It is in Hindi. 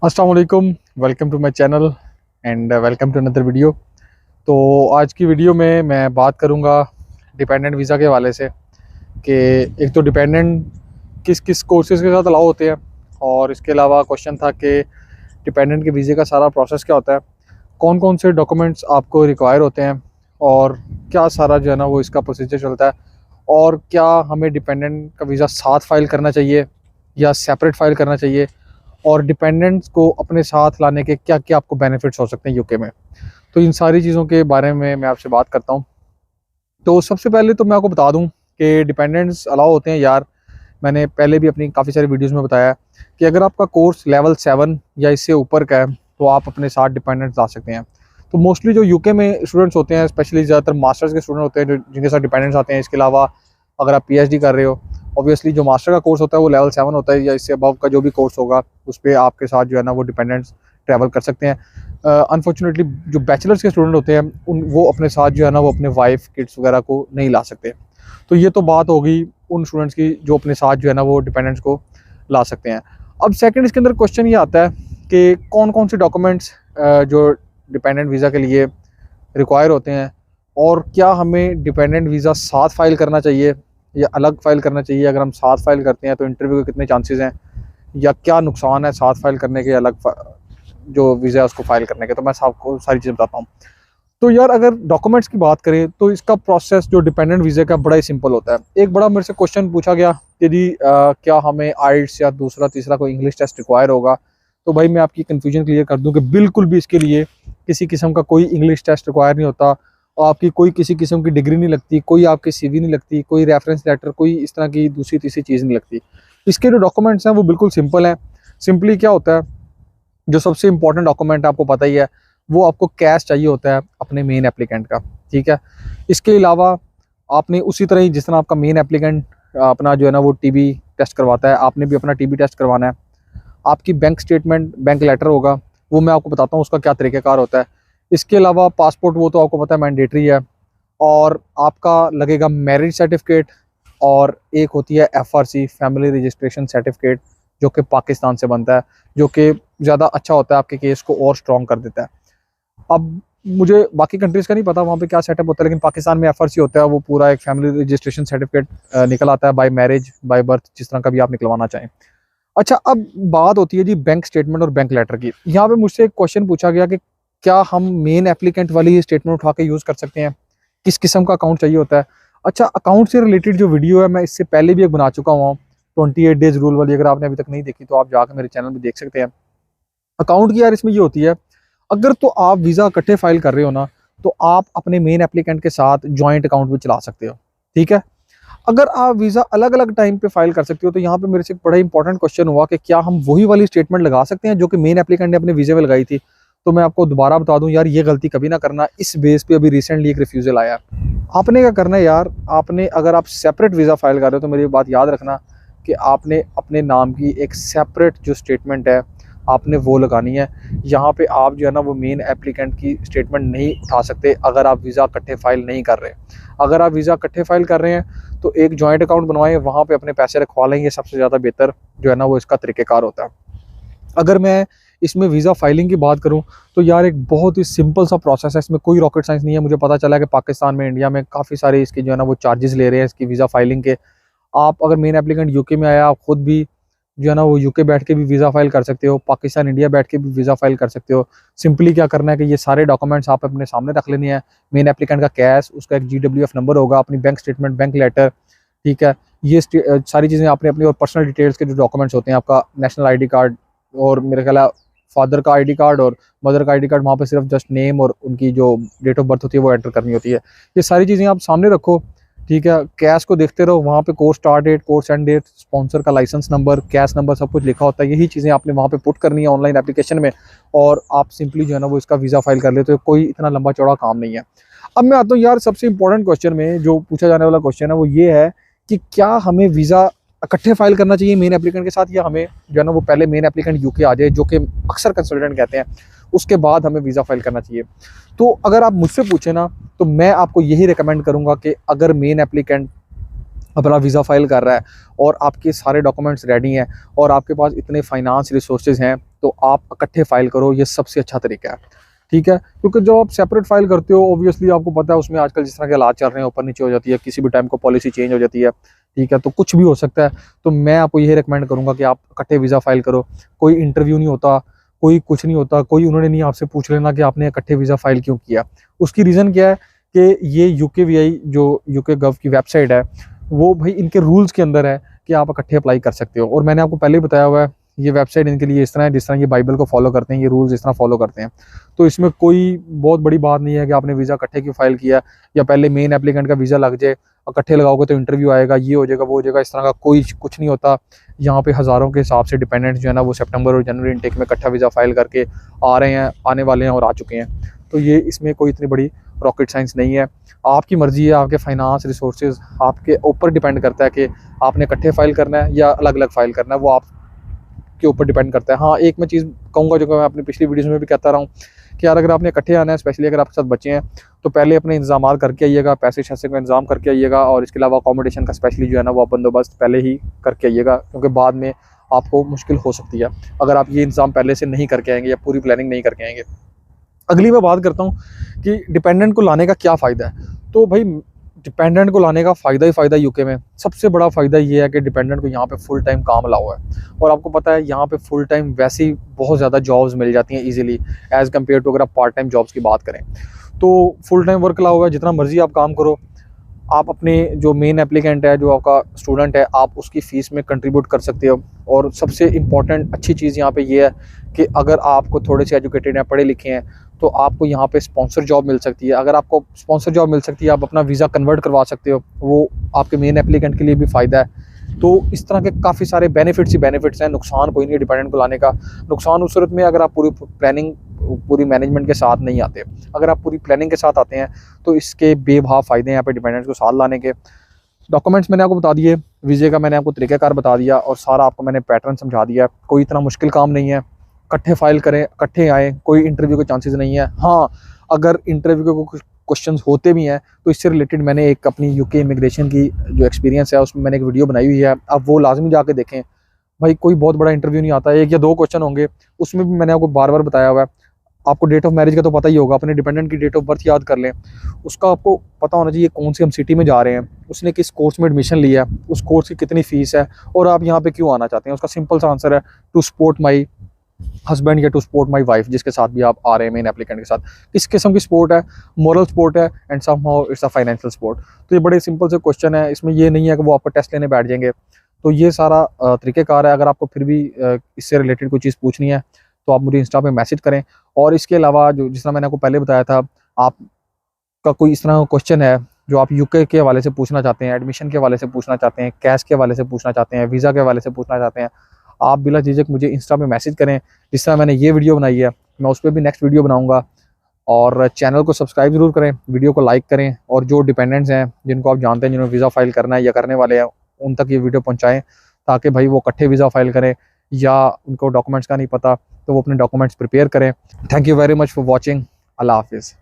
अस्सलाम वालेकुम, welcome to my channel and welcome to another video. तो आज की वीडियो में मैं बात करूंगा डिपेंडेंट वीज़ा के हवाले से कि एक तो डिपेंडेंट किस किस कोर्सेज़ के साथ अलाउ होते हैं, और इसके अलावा क्वेश्चन था कि डिपेंडेंट के वीज़े का सारा प्रोसेस क्या होता है, कौन कौन से डॉक्यूमेंट्स आपको रिक्वायर होते हैं, और क्या सारा जो है ना वो इसका प्रोसीजर चलता है, और क्या हमें डिपेंडेंट का वीज़ा साथ फाइल करना चाहिए या सेपरेट फाइल करना चाहिए, और डिपेंडेंट्स को अपने साथ लाने के क्या क्या आपको बेनिफिट्स हो सकते हैं यूके में। तो इन सारी चीज़ों के बारे में मैं आपसे बात करता हूँ। तो सबसे पहले तो मैं आपको बता दूँ कि डिपेंडेंट्स अलाउ होते हैं यार। मैंने पहले भी अपनी काफ़ी सारी वीडियोज़ में बताया है कि अगर आपका कोर्स लेवल 7 या इससे ऊपर का है तो आप अपने साथ डिपेंडेंट्स ला सकते हैं। तो मोस्टली जो यूके में स्टूडेंट्स होते हैं, स्पेशली ज़्यादातर मास्टर्स के स्टूडेंट होते हैं जिनके साथ डिपेंडेंट्स आते हैं। इसके अलावा अगर आप पीएचडी कर रहे हो, ऑब्वियसली जो मास्टर का कोर्स होता है वो लेवल 7 होता है, या इससे अबव का जो भी कोर्स होगा उस पर आपके साथ जो है ना वो डिपेंडेंट्स ट्रैवल कर सकते हैं। अनफॉर्चुनेटली जो बैचलर्स के स्टूडेंट होते हैं वो अपने साथ जो है ना वो अपने वाइफ किड्स वगैरह को नहीं ला सकते। तो ये तो बात हो गई उन स्टूडेंट्स की जो अपने साथ जो है ना वो डिपेंडेंट्स को ला सकते हैं। अब सेकंड इसके अंदर क्वेश्चन ये आता है कि कौन कौन से डॉक्यूमेंट्स जो डिपेंडेंट वीज़ा के लिए रिक्वायर होते हैं, और क्या हमें डिपेंडेंट वीज़ा साथ फाइल करना चाहिए या अलग फाइल करना चाहिए। अगर हम साथ फाइल करते हैं तो इंटरव्यू के कितने चांसेस हैं, या क्या नुकसान है साथ फाइल करने के, अलग जो वीज़ा है उसको फाइल करने के। तो मैं आपको सारी चीज़ें बताता हूँ। तो यार अगर डॉक्यूमेंट्स की बात करें तो इसका प्रोसेस जो डिपेंडेंट वीज़े का बड़ा ही सिंपल होता है। एक बड़ा मेरे से क्वेश्चन पूछा गया कि जी क्या हमें आइल्स या दूसरा तीसरा कोई इंग्लिश टेस्ट रिक्वायर होगा। तो भाई मैं आपकी कन्फ्यूजन क्लियर कर दूं कि बिल्कुल भी इसके लिए किसी किस्म का कोई इंग्लिश टेस्ट रिक्वायर नहीं होता। आपकी कोई किसी किस्म की डिग्री नहीं लगती, कोई आपकी सीवी नहीं लगती, कोई रेफरेंस लेटर, कोई इस तरह की दूसरी तीसरी चीज़ नहीं लगती। इसके जो डॉक्यूमेंट्स हैं वो बिल्कुल सिंपल हैं। सिंपली क्या होता है, जो सबसे इंपॉर्टेंट डॉक्यूमेंट आपको पता ही है, वो आपको कैश चाहिए होता है अपने मेन एप्लीकेंट का। ठीक है, इसके अलावा आपने उसी तरह ही जिस तरह आपका मेन एप्लीकेंट अपना जो है ना वो टीबी टेस्ट करवाता है, आपने भी अपना टीबी टेस्ट करवाना है। आपकी बैंक स्टेटमेंट, बैंक लेटर होगा, वो मैं आपको बताता हूँ उसका क्या तरीक़ाकार होता है। इसके अलावा पासपोर्ट, वो तो आपको पता है मैंडेटरी है। और आपका लगेगा मैरिज सर्टिफिकेट, और एक होती है एफआरसी, फैमिली रजिस्ट्रेशन सर्टिफिकेट, जो कि पाकिस्तान से बनता है, जो कि ज़्यादा अच्छा होता है, आपके केस को और स्ट्रॉन्ग कर देता है। अब मुझे बाकी कंट्रीज़ का नहीं पता वहाँ पे क्या सेटअप होता है, लेकिन पाकिस्तान में एफआरसी होता है, वो पूरा एक फैमिली रजिस्ट्रेशन सर्टिफिकेट निकल आता है, बाय मैरिज, बाय बर्थ, जिस तरह का भी आप निकलवाना चाहें। अच्छा, अब बात होती है जी बैंक स्टेटमेंट और बैंक लेटर की। यहाँ पे मुझसे एक क्वेश्चन पूछा गया कि क्या हम मेन एप्लीकेंट वाली ही स्टेटमेंट उठा के यूज़ कर सकते हैं, किस किस्म का अकाउंट चाहिए होता है। अच्छा, अकाउंट से रिलेटेड जो वीडियो है मैं इससे पहले भी एक बना चुका हूँ, 28 डेज रूल वाली। अगर आपने अभी तक नहीं देखी तो आप जाकर मेरे चैनल में देख सकते हैं। अकाउंट की यार इसमें ये होती है, अगर तो आप वीज़ा इकट्ठे फाइल कर रहे हो ना, तो आप अपने मेन एप्लीकेंट के साथ जॉइंट अकाउंट भी चला सकते हो। ठीक है, अगर आप वीज़ा अलग अलग टाइम पे फाइल कर सकते हो, तो यहाँ पे मेरे से एक बड़ा इंपॉर्टेंट क्वेश्चन हुआ कि क्या हम वही वाली स्टेटमेंट लगा सकते हैं जो कि मेन एप्लीकेंट ने अपने वीज़े में लगाई थी। तो मैं आपको दोबारा बता दूं यार, ये गलती कभी ना करना। इस बेस पे अभी रिसेंटली एक रिफ्यूज़ल आया। आपने क्या करना है यार, आपने अगर आप सेपरेट वीज़ा फाइल कर रहे हो तो मेरी बात याद रखना कि आपने अपने नाम की एक सेपरेट जो स्टेटमेंट है आपने वो लगानी है। यहाँ पे आप जो है ना वो मेन एप्लीकेंट की स्टेटमेंट नहीं उठा सकते अगर आप वीज़ा इकट्ठे फाइल नहीं कर रहे। अगर आप वीज़ा इकट्ठे फाइल कर रहे हैं तो एक जॉइंट अकाउंट बनवाएं, वहाँ पे अपने पैसे रखवा लेंगे, सबसे ज़्यादा बेहतर जो है ना वो इसका तरीक़ेकार होता है। अगर मैं इसमें वीज़ा फाइलिंग की बात करूं तो यार एक बहुत ही सिंपल सा प्रोसेस है, इसमें कोई रॉकेट साइंस नहीं है। मुझे पता चला कि पाकिस्तान में, इंडिया में काफ़ी सारे इसके जो है ना वो चार्जेस ले रहे हैं इसकी वीज़ा फाइलिंग के। आप अगर मेन एप्लीकेंट यूके में आया, आप खुद भी जो है ना वो यूके बैठ के भी वीज़ा फाइल कर सकते हो, पाकिस्तान इंडिया बैठ के भी वीज़ा फाइल कर सकते हो। सिंपली क्या करना है कि ये सारे डॉक्यूमेंट्स आप अपने सामने रख लेने हैं। मेन एप्लीकेंट का कैश, उसका एक GWF नंबर होगा, अपनी बैंक स्टेटमेंट, बैंक लेटर। ठीक है, ये सारी चीज़ें आपने अपनी, और पर्सनल डिटेल्स के जो डॉक्यूमेंट्स होते हैं, आपका नेशनल ID कार्ड, और मेरे ख्याल है फादर का ID कार्ड और मदर का ID कार्ड, वहाँ पे सिर्फ जस्ट नेम और उनकी जो डेट ऑफ बर्थ होती है वो एंटर करनी होती है। ये सारी चीज़ें आप सामने रखो। ठीक है, कैश को देखते रहो, वहाँ पे course start date, course end date, sponsor का लाइसेंस नंबर, कैश नंबर, सब कुछ लिखा होता है। यही चीज़ें आपने वहाँ पे पुट करनी है ऑनलाइन एप्लीकेशन में, और आप सिंपली जो है ना वो इसका वीज़ा फाइल कर लेते हो। कोई इतना लंबा चौड़ा काम नहीं है। अब मैं आता हूँ यार सबसे इंपॉर्टेंट क्वेश्चन में, जो पूछा जाने वाला क्वेश्चन है वो ये है कि क्या हमें वीज़ा इकट्ठे फाइल करना चाहिए मेन एप्लीकेंट के साथ, या हमें जो है ना वो पहले मेन एप्लीकेंट यूके आ जाए, जो कि अक्सर कंसल्टेंट कहते हैं, उसके बाद हमें वीज़ा फाइल करना चाहिए। तो अगर आप मुझसे पूछे ना, तो मैं आपको यही रिकमेंड करूँगा कि अगर मेन एप्लीकेंट अपना वीज़ा फाइल कर रहा है और आपके सारे डॉक्यूमेंट्स रेडी हैं और आपके पास इतने फाइनेंस रिसोर्सेज हैं तो आप इकट्ठे फाइल करो, ये सबसे अच्छा तरीका है, ठीक है। क्योंकि जो आप सेपरेट फाइल करते हो, ऑब्वियसली आपको पता है उसमें आजकल जिस तरह के हालात चल रहे हैं, ऊपर नीचे हो जाती है, किसी भी टाइम को पॉलिसी चेंज हो जाती है, ठीक है, तो कुछ भी हो सकता है। तो मैं आपको यही रिकमेंड करूंगा कि आप इकट्ठे वीज़ा फाइल करो। कोई इंटरव्यू नहीं होता, कोई कुछ नहीं होता, कोई उन्होंने नहीं आपसे पूछ लेना कि आपने इकट्ठे वीज़ा फाइल क्यों किया। उसकी रीज़न क्या है कि ये UKVI जो UK गव की वेबसाइट है, वो भाई इनके रूल्स के अंदर है कि आप इकट्ठे अप्लाई कर सकते हो। और मैंने आपको पहले ही बताया हुआ है, ये वेबसाइट इनके लिए इस तरह है जिस तरह ये बाइबल को फॉलो करते हैं, ये रूल्स इस तरह फॉलो करते हैं। तो इसमें कोई बहुत बड़ी बात नहीं है कि आपने वीज़ा इकट्ठे क्यों फाइल किया, या पहले मेन एप्लीकेंट का वीज़ा लग जाए, इकट्ठे लगाओगे तो इंटरव्यू आएगा, ये हो जाएगा, वो हो जाएगा, इस तरह का कोई कुछ नहीं होता। यहाँ पे हज़ारों के हिसाब से डिपेंडेंट्स जो है ना, वो सितंबर और जनवरी इनटेक में इकट्ठा वीज़ा फाइल करके आ रहे हैं, आने वाले हैं और आ चुके हैं। तो ये इसमें कोई इतनी बड़ी रॉकेट साइंस नहीं है। आपकी मर्ज़ी है, आपके फाइनेंस रिसोर्सेज आपके ऊपर डिपेंड करता है कि आपने इकट्ठे फाइल करना है या अलग अलग फाइल करना है, वो आप के ऊपर डिपेंड करता है। हाँ, एक मैं चीज़ कहूँगा जो कि मैं अपनी पिछली वीडियोज़ में भी कहता रहा हूँ कि यार अगर आपने इकट्ठे आना है, स्पेशली अगर आपके साथ बच्चे हैं, तो पहले अपने इंतजाम करके आइएगा, पैसे शैसे का इंतजाम करके आइएगा, और इसके अलावा अकोमोडेशन का स्पेशली जो है ना वो बंदोबस्त पहले ही करके आइएगा, क्योंकि बाद में आपको मुश्किल हो सकती है अगर आप ये इंतजाम पहले से नहीं करके आएंगे या पूरी प्लानिंग नहीं करके आएंगे। अगली मैं बात करता हूँ कि डिपेंडेंट को लाने का क्या फ़ायदा है। तो भाई डिपेंडेंट को लाने का फ़ायदा ही फ़ायदा यूके में सबसे बड़ा फ़ायदा ये है कि डिपेंडेंट को यहाँ पे फुल टाइम काम अलाउ है। और आपको पता है यहाँ पे फुल टाइम वैसे ही बहुत ज़्यादा जॉब्स मिल जाती हैं इजीली एज़ कम्पेयर टू अगर आप पार्ट टाइम जॉब्स की बात करें। तो फुल टाइम वर्क अलाउ है, जितना मर्जी आप काम करो। आप अपने जो मेन एप्लीकेंट है, जो आपका स्टूडेंट है, आप उसकी फ़ीस में कंट्रीब्यूट कर सकते हो। और सबसे इम्पॉर्टेंट अच्छी चीज़ यहाँ पे ये है कि अगर आपको थोड़े से एजुकेटेड हैं, पढ़े लिखे हैं, तो आपको यहाँ पे स्पॉन्सर जॉब मिल सकती है। अगर आपको स्पॉन्सर जॉब मिल सकती है, आप अपना वीज़ा कन्वर्ट करवा सकते हो, वो आपके मेन एप्लीकेंट के लिए भी फ़ायदा है। तो इस तरह के काफ़ी सारे बेनिफिट्स ही बेनिफिट्स हैं। नुकसान कोई नहीं है डिपेंडेंट को लाने का। नुकसान उस सूरत में अगर आप पूरी प्लानिंग, पूरी मैनेजमेंट के साथ नहीं आते। अगर आप पूरी प्लानिंग के साथ आते हैं तो इसके बेबहा फ़ायदे हैं यहाँ पे डिपेंडेंट्स को साथ लाने के। डॉक्यूमेंट्स मैंने आपको बता दिए, वीज़े का मैंने आपको तरीक़ाकार बता दिया, और सारा आपको मैंने पैटर्न समझा दिया। कोई इतना मुश्किल काम नहीं है, इकट्ठे फाइल करें, इकट्ठे आएँ, कोई इंटरव्यू के चांसेस नहीं है। हाँ, अगर इंटरव्यू के कुछ क्वेश्चंस होते भी हैं तो इससे रिलेटेड मैंने एक अपनी यूके इमिग्रेशन की जो एक्सपीरियंस है उसमें मैंने एक वीडियो बनाई हुई है, आप वो लाजमी जाके देखें। भाई कोई बहुत बड़ा इंटरव्यू नहीं आता, 1 या 2 क्वेश्चन होंगे, उसमें भी मैंने आपको बार बार बताया हुआ है। आपको डेट ऑफ मैरिज का तो पता ही होगा, अपने डिपेंडेंट की डेट ऑफ बर्थ याद कर लें। उसका आपको पता होना चाहिए कौन सी हम सिटी में जा रहे हैं, उसने किस कोर्स में एडमिशन लिया है, उस कोर्स की कितनी फ़ीस है, और आप यहाँ पे क्यों आना चाहते हैं। उसका सिंपल सा आंसर है टू सपोर्ट माई हस्बैंड या टू सपोर्ट माई वाइफ, जिसके साथ भी आप आ रहे हैं मेन एप्लीकेंट के साथ। किस किस्म की सपोर्ट है, मॉरल सपोर्ट है, and somehow it's a financial support. तो ये बड़े सिंपल से क्वेश्चन है, इसमें ये नहीं है कि वो आपको टेस्ट लेने बैठ जाएंगे। तो ये सारा तरीक़ेकार है। अगर आपको फिर भी इससे रिलेटेड कोई चीज़ पूछनी है तो आप मुझे इंस्टा पे मैसेज करें। और इसके अलावा जो जिस तरह मैंने आपको पहले बताया था, आपका कोई इस तरह का क्वेश्चन है जो आप यूके के हवाले से पूछना चाहते हैं, एडमिशन के हवाले से पूछना चाहते हैं, कैश के हवाले से पूछना चाहते हैं, वीज़ा के हवाले से पूछना चाहते हैं, आप बिला झिझक मुझे इंस्टा पे मैसेज करें। जिस तरह मैंने ये वीडियो बनाई है, मैं उस पर भी नेक्स्ट वीडियो बनाऊंगा। और चैनल को सब्सक्राइब ज़रूर करें, वीडियो को लाइक करें, और जो डिपेंडेंट्स हैं जिनको आप जानते हैं जिन्होंने वीज़ा फाइल करना है या करने वाले हैं, उन तक ये वीडियो पहुँचाएँ, ताकि भाई वो इकट्ठे वीज़ा फाइल करें, या उनको डॉक्यूमेंट्स का नहीं पता तो वो अपने डॉक्यूमेंट्स प्रिपेयर करें। Thank you very much for watching. Allah हाफिज़।